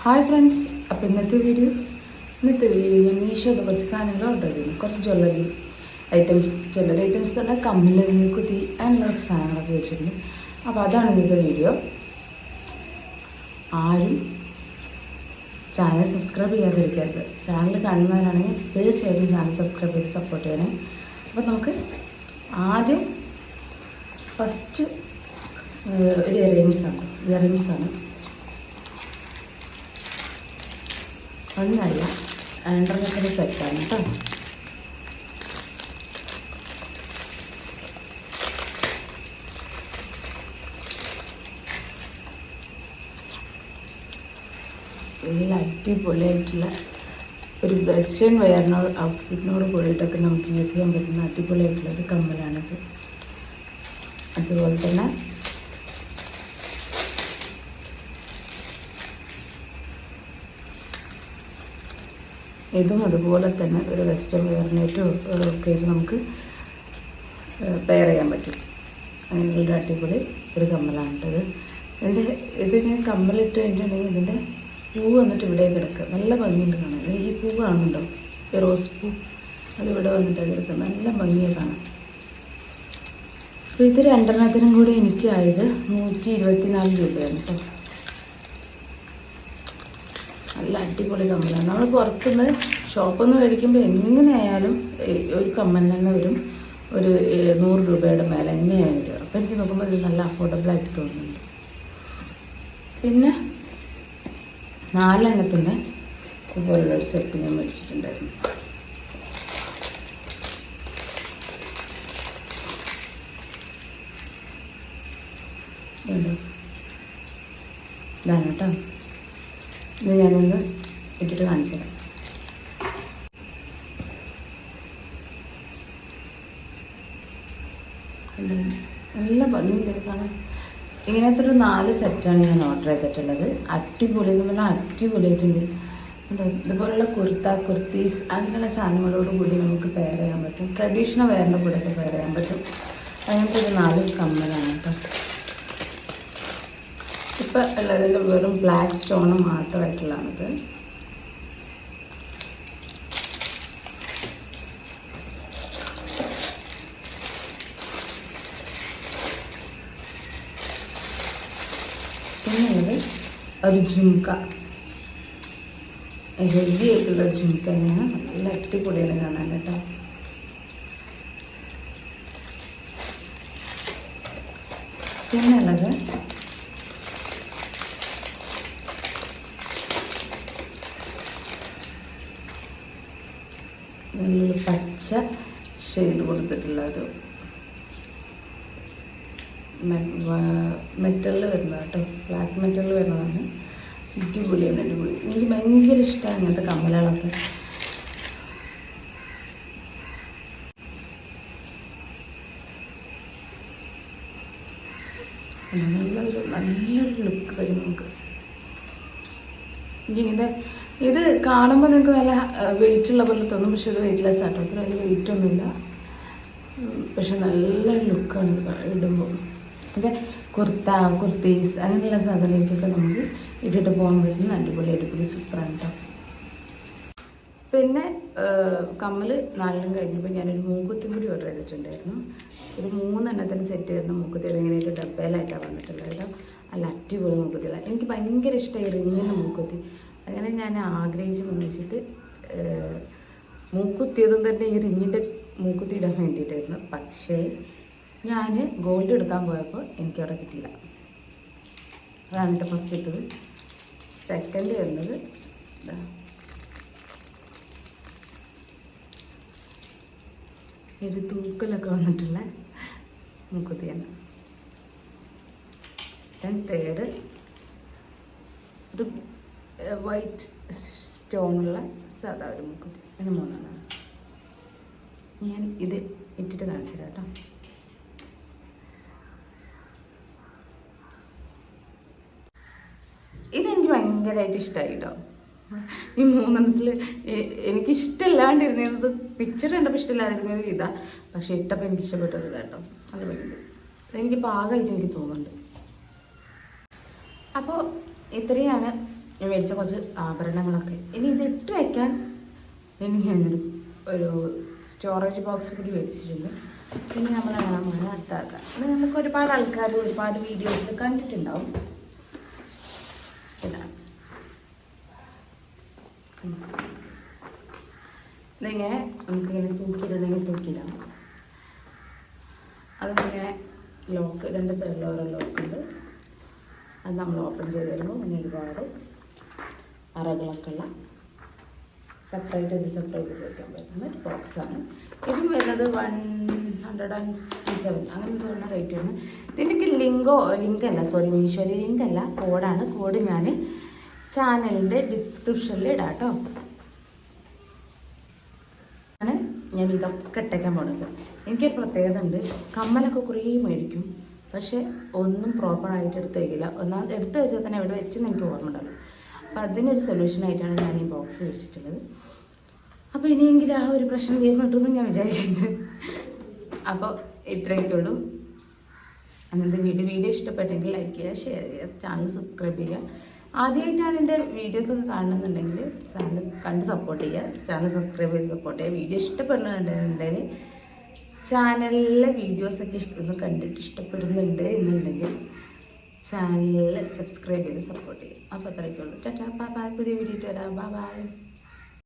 Hi friends, അപ്പോൾ ഇന്നത്തെ video ഞാൻ മീഷോയിൽ കുറച്ച് സാധനങ്ങൾ ഓർഡർ ചെയ്തിരുന്നു. കുറച്ച് ജ്വല്ലറി ഐറ്റംസ് തന്നെ കമ്മല്, മൂക്കുത്തി അങ്ങനെയുള്ള കുറച്ച് സാധനങ്ങളൊക്കെ വെച്ചിട്ടുണ്ട്. അപ്പോൾ അതാണ് ഇന്നത്തെ വീഡിയോ. ആരും ചാനൽ സബ്സ്ക്രൈബ് ചെയ്യാതിരിക്കരുത്. ചാനൽ കാണുന്നവരാണെങ്കിൽ തീർച്ചയായിട്ടും ചാനൽ സബ്സ്ക്രൈബ് ചെയ്ത് സപ്പോർട്ട് ചെയ്യണേ. അപ്പോൾ നമുക്ക് ആദ്യം ഫസ്റ്റ് ഒരു ഇയറിങ്സാണ്. ഒന്നല്ല, ആൻഡ്രോയിഡ് സെറ്റാണ് കേട്ടോ. നല്ല അടിപൊളിയായിട്ടുള്ള ഒരു വെസ്റ്റേൺ വെയറിനോട് ഔട്ട്ഫിറ്റിനോട് കൂടിയിട്ടൊക്കെ നമുക്ക് യൂസ് ചെയ്യാൻ പറ്റുന്ന അടിപൊളിയായിട്ടുള്ള ഒരു കമ്മലാണിത്. അതുപോലെ തന്നെ ഇതും അതുപോലെ തന്നെ ഒരു വെസ്റ്റേൺ വെയറിനായിട്ടും ഒക്കെ നമുക്ക് പെയർ ചെയ്യാൻ പറ്റും. അങ്ങനെയുള്ളൊരു അടിപൊളി ഒരു കമ്മലാണ് കേട്ടത്. ഇതിങ്ങനെ കമ്മലിട്ട് കഴിഞ്ഞിട്ടുണ്ടെങ്കിൽ ഇതിൻ്റെ പൂവ് വന്നിട്ട് ഇവിടെ കിടക്കുക. നല്ല ഭംഗിയുണ്ട് കാണാൻ. ഈ പൂവ് കാണുന്നുണ്ടോ? ഈ റോസ് പൂ അതിവിടെ വന്നിട്ട് കിടക്കുക. നല്ല ഭംഗിയായി കാണാം. അപ്പോൾ ഇത് രണ്ടെണ്ണത്തിനും കൂടി എനിക്കായത് 124 രൂപയാണ് കേട്ടോ. നല്ല അടിപൊളി കമ്മലാണ്. നമ്മൾ പുറത്തുനിന്ന് ഷോപ്പിൽ നിന്ന് മേടിക്കുമ്പോൾ എങ്ങനെയായാലും ഒരു കമ്മലിന് തന്നെ വരും ഒരു 100 രൂപയുടെ മേലെ എങ്ങനെയായാലും വരും. അപ്പോൾ എനിക്ക് നോക്കുമ്പോൾ ഇത് നല്ല അഫോർഡബിളായിട്ട് തോന്നുന്നുണ്ട്. പിന്നെ 4 എണ്ണത്തിൻ്റെ ഇതുപോലുള്ളൊരു സെറ്റ് ഞാൻ മേടിച്ചിട്ടുണ്ടായിരുന്നു. ഇതാണ് കേട്ടോ. ഇത് ഞാനൊന്ന് ഇട്ടിട്ട് കാണിച്ചു തരാം. നല്ല ഭംഗിയില്ല കാണാൻ. ഇങ്ങനത്തെ ഒരു 4 സെറ്റാണ് ഞാൻ ഓർഡർ ചെയ്തിട്ടുള്ളത്. അടിപൊളി എന്ന് പറഞ്ഞാൽ അടിപൊളിയായിട്ടുണ്ട്. ഇതുപോലുള്ള കുർത്തീസ് അങ്ങനെയുള്ള സാധനങ്ങളോട് കൂടി നമുക്ക് പെയർ ചെയ്യാൻ പറ്റും. ട്രഡീഷണൽ വെയറിൻ്റെ കൂടെയൊക്കെ പെയർ ചെയ്യാൻ പറ്റും. അങ്ങനത്തെ ഒരു 4 കമ്മലാണ് കേട്ടോ. ഇപ്പം ഉള്ളതിൻ്റെ വെറും ബ്ലാക്ക് സ്റ്റോണ് മാത്രമായിട്ടുള്ളതാണിത്. പിന്നെയുള്ളത് ഒരു ജുംക്ക, ഹെവി ആയിട്ടുള്ള ഒരു ജുംക്ക തന്നെയാണ്. നല്ല അടിപൊളിയാണ് കാണാൻ കേട്ടോ. പിന്നെയുള്ളത് നല്ലൊരു പച്ച ഷെയ്ഡ് കൊടുത്തിട്ടുള്ള ഒരു മെറ്റലിൽ വരുന്നത് കേട്ടോ. ബ്ലാക്ക് മെറ്റലിൽ വരുന്നതാണ്. അടിപൊളിയാണ്. എനിക്ക് ഭയങ്കര ഇഷ്ടമാണ് അങ്ങനത്തെ കമ്മലുകളൊക്കെ. നല്ലൊരു ലുക്ക് വരും നമുക്ക്. ഇത് കാണുമ്പോൾ നിങ്ങൾക്ക് നല്ല വെയിറ്റ് ഉള്ള പോലെ തോന്നും. പക്ഷെ ഇത് വെയിറ്റ്ലെസ് ആട്ടോ. അത്ര വലിയ വെയിറ്റ് ഒന്നുമില്ല. പക്ഷെ നല്ല ലുക്കാണ് ഇടുമ്പോൾ. പിന്നെ കുർത്തീസ് അങ്ങനെയുള്ള സാധനങ്ങൾക്കൊക്കെ നമുക്ക് ഇട്ടിട്ട് പോകാൻ പറ്റുന്ന അടിപൊളി സൂപ്പറാണ് കേട്ടോ. പിന്നെ കമ്മൽ 4 കഴിഞ്ഞപ്പോൾ ഞാനൊരു മൂക്കുത്തിയും കൂടി ഓർഡർ ചെയ്തിട്ടുണ്ടായിരുന്നു. ഒരു 3 എണ്ണത്തിന് സെറ്റ് ചെയ്യുന്ന മൂക്കുത്തികൾ ഇങ്ങനെയൊക്കെ ഡബ്ബയിലായിട്ടാണ് വന്നിട്ടുള്ളത് കേട്ടോ. നല്ല അടിപൊളി മൂക്കുത്തികളാണ്. എനിക്ക് ഭയങ്കര ഇഷ്ടമായി റിങ്ങിൻ്റെ മൂക്കുത്തി. അങ്ങനെ ഞാൻ ആഗ്രഹിച്ച് വന്നിട്ട് മൂക്കുത്തിയതും തന്നെ ഈ റിങ്ങിൻ്റെ മൂക്കുത്തി ഇടാൻ വേണ്ടിയിട്ടായിരുന്നു. പക്ഷേ ഞാൻ ഗോൾഡ് എടുക്കാൻ പോയപ്പോൾ എനിക്കവിടെ കിട്ടിയില്ല. അതാണ് എൻ്റെ ഫസ്റ്റ് ഇട്ടത്. സെക്കൻഡ് വരുന്നത് ഒരു തൂക്കലൊക്കെ വന്നിട്ടുള്ള മൂക്കുത്തിയാണ്. ദെൻ തേർഡ് ഒരു വൈറ്റ് സ്റ്റോണുള്ള സാധാ ഒരു മൂക്കുത്തി. അങ്ങനെ 3 എണ്ണം. ഞാൻ ഇത് ഇട്ടിട്ട് കാണിച്ചു തരാം കേട്ടോ. ഇതെനിക്ക് ഭയങ്കരമായിട്ട് ഇഷ്ടമായി കേട്ടോ. ഈ 3 എണ്ണത്തിൽ എനിക്കിഷ്ടമില്ലാണ്ടിരുന്നത് പിക്ചർ കണ്ടപ്പോൾ ഇഷ്ടമില്ലാതിരുന്നത് ഇതാ. പക്ഷെ ഇട്ടപ്പോൾ എനിക്ക് ഇഷ്ടപ്പെട്ടത് കേട്ടോ. അത് ഭയങ്കര എനിക്ക് പാകമായിട്ട് എനിക്ക് തോന്നുന്നുണ്ട്. അപ്പോൾ ഇത്രയാണ് ഞാൻ മേടിച്ച കുറച്ച് ആഭരണങ്ങളൊക്കെ. ഇനി ഇത് ഇട്ട് വയ്ക്കാൻ ഇനി ഒരു സ്റ്റോറേജ് ബോക്സ് കൂടി മേടിച്ചിട്ടുണ്ട്. പിന്നെ നമ്മൾ അങ്ങനെ അത്താക്കാം. ഇത് നമുക്ക് ഒരുപാട് ആൾക്കാർ ഒരുപാട് വീഡിയോസ് കണ്ടിട്ടുണ്ടാവും. ഇതാണ് ഇതിങ്ങനെ നമുക്കിങ്ങനെ തൂക്കിയിട്ടുണ്ടെങ്കിൽ തൂക്കിയിടാം. അതിങ്ങനെ ലോക്ക് 2 സൈഡിൽ ഓരോ ലോക്കുണ്ട്. അത് നമ്മൾ ഓപ്പൺ ചെയ്ത് തരുമ്പോൾ ഇങ്ങനെ ഒരുപാട് അറകളൊക്കെ ഉള്ള സെപ്പറേറ്റ് ചെയ്ത് വയ്ക്കാൻ പറ്റുന്ന ഒരു ബോക്സാണ്. ഇതും വരുന്നത് 127 അങ്ങനെ തോന്നുന്ന റേറ്റ് ആണ്. ഇതിൻ്റെക്ക് മീഷോയിൽ ലിങ്കല്ല, കോഡാണ്. കോഡ് ഞാൻ ചാനലിൻ്റെ ഡിസ്ക്രിപ്ഷനിൽ ഇടാം കേട്ടോ. ഞാൻ ഇതൊക്കെ ഇട്ടേക്കാൻ പോണത്. എനിക്കൊരു പ്രത്യേകത ഉണ്ട്, കമ്മലൊക്കെ കുറേ മേടിക്കും, പക്ഷേ ഒന്നും പ്രോപ്പറായിട്ട് എടുത്ത് വയ്ക്കില്ല. ഒന്നാമത് എടുത്ത് വെച്ചാൽ തന്നെ എവിടെ വെച്ചെന്ന് എനിക്ക് ഓർമ്മ ഉണ്ടാവില്ല. അപ്പോൾ അതിനൊരു സൊല്യൂഷനായിട്ടാണ് ഞാൻ ഈ ബോക്സ് വെച്ചിട്ടുള്ളത്. അപ്പോൾ ഇനിയെങ്കിലും ആ ഒരു പ്രശ്നം തീർന്നിട്ടെന്ന് ഞാൻ വിചാരിച്ചിട്ടുണ്ട്. അപ്പോൾ ഇത്രയൊക്കെ ഉള്ളൂ. അന്നത്തെ വീഡിയോ ഇഷ്ടപ്പെട്ടെങ്കിൽ ലൈക്ക് ചെയ്യുക, ഷെയർ ചെയ്യുക, ചാനൽ സബ്സ്ക്രൈബ് ചെയ്യുക. ആദ്യമായിട്ടാണ് എൻ്റെ വീഡിയോസൊക്കെ കാണുന്നുണ്ടെങ്കിൽ ചാനൽ കണ്ട് സപ്പോർട്ട് ചെയ്യുക, ചാനൽ സബ്സ്ക്രൈബ് ചെയ്ത് സപ്പോർട്ട് ചെയ്യുക. വീഡിയോ ഇഷ്ടപ്പെടുന്നുണ്ടെങ്കിൽ ചാനലിലെ വീഡിയോസൊക്കെ കണ്ടിട്ട് ഇഷ്ടപ്പെടുന്നുണ്ട് എന്നുണ്ടെങ്കിൽ ചാനലിൽ സബ്സ്ക്രൈബ് ചെയ്ത് സപ്പോർട്ട് ചെയ്യും. അപ്പോൾ അത്രയൊക്കെ ഉള്ളൂ. Tata, bye bye. പുതിയ വീഡിയോ വരാം. Bye bye.